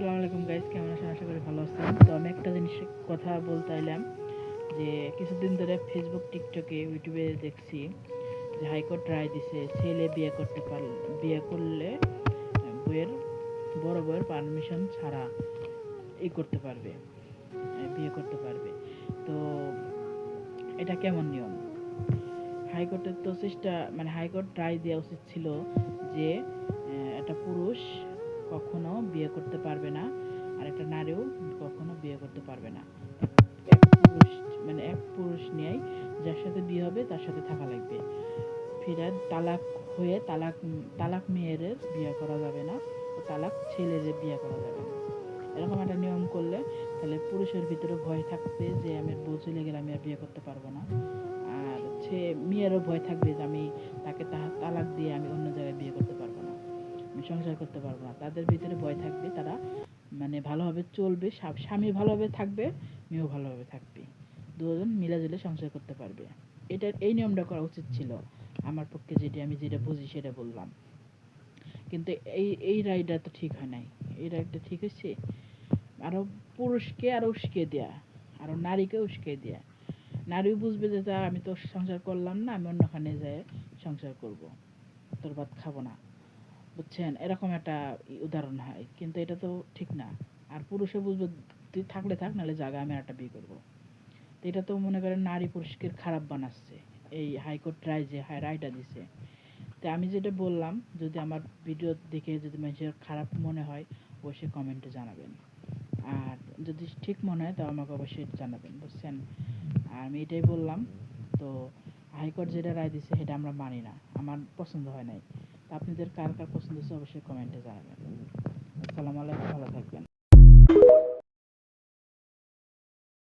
আসসালামু আলাইকুম গাইস, কেমন আছেন? আশা করি ভালো আছেন। তো আমি একটা জিনিস কথা বলতে এলাম যে কিছুদিন ধরে ফেসবুক, টিকটকে, ইউটিউবে দেখছি যে হাইকোর্ট রায় দিছে ছেলে বিয়ে করলে বইয়ের বড় বউয়ের পারমিশন ছাড়া করতে পারবে, বিয়ে করতে পারবে। তো এটা কেমন নিয়ম? হাইকোর্টের তো চেষ্টা হাইকোর্ট রায় দেওয়া উচিত ছিল যে একটা পুরুষ কখনো বিয়ে করতে পারবে না, আর একটা নারীও কখনো বিয়ে করতে পারবে না। এক পুরুষ এক পুরুষ নিয়েই যার সাথে বিয়ে হবে তার সাথে থাকা লাগবে। ফিরাদ তালাক হয়ে তালাক মেয়ের বিয়ে করা যাবে না, ও তালাক ছেলের বিয়ে করা যাবে না। এরকম একটা নিয়ম করলে তাহলে পুরুষের ভিতরে ভয় থাকবে যে আমি বউ চলে গেলে আমি আর বিয়ে করতে পারবো না, আর মেয়েরও ভয় থাকবে যে আমি তাকে তালাক দিয়ে আমি অন্য জায়গায় বিয়ে করতে পারবো না, আমি সংসার করতে পারবো না। তাদের ভিতরে ভয় থাকবে, তারা ভালোভাবে চলবে, স্বামী ভালোভাবে থাকবে, মেয়েও ভালোভাবে থাকবে, দুজন মিলাজুলে সংসার করতে পারবে। এই নিয়মটা করা উচিত ছিল আমার পক্ষে। আমি যেটা বুঝি সেটা বললাম, কিন্তু এই রায়টা তো ঠিক হয় নাই। এই রায়টা ঠিক হয়েছে আরো পুরুষকে আরো উস্কে দেয়া, আরো নারীকে উস্কে দেয়া। নারীও বুঝবে যে আমি তো সংসার করলাম না, আমি অন্যখানে যেয়ে সংসার করব, তোর ভাত খাবো না, বুঝছেন? এরকম একটা উদাহরণ হয়, কিন্তু এটা তো ঠিক না। আর পুরুষে বুঝবে তুই থাকলে থাক, নাহলে জায়গা আমি একটা বিয়ে করবো। তো এটা তো মনে করেন নারী পুরুষকে খারাপ বানাচ্ছে এই হাইকোর্ট রায়, যে রায়টা দিছে। তো আমি যেটা বললাম, যদি আমার ভিডিও দেখে যদি মানুষের খারাপ মনে হয় অবশ্যই কমেন্টে জানাবেন, আর যদি ঠিক মনে হয় তো আমাকে অবশ্যই জানাবেন, বুঝছেন? আর আমি এটাই বললাম। তো হাইকোর্ট যেটা রায় দিছে সেটা আমরা মানি না, আমার পছন্দ হয় নাই। তো আপনাদের কার কার পছন্দ হচ্ছে অবশ্যই কমেন্টে জানাবেন। আসসালামু আলাইকুম।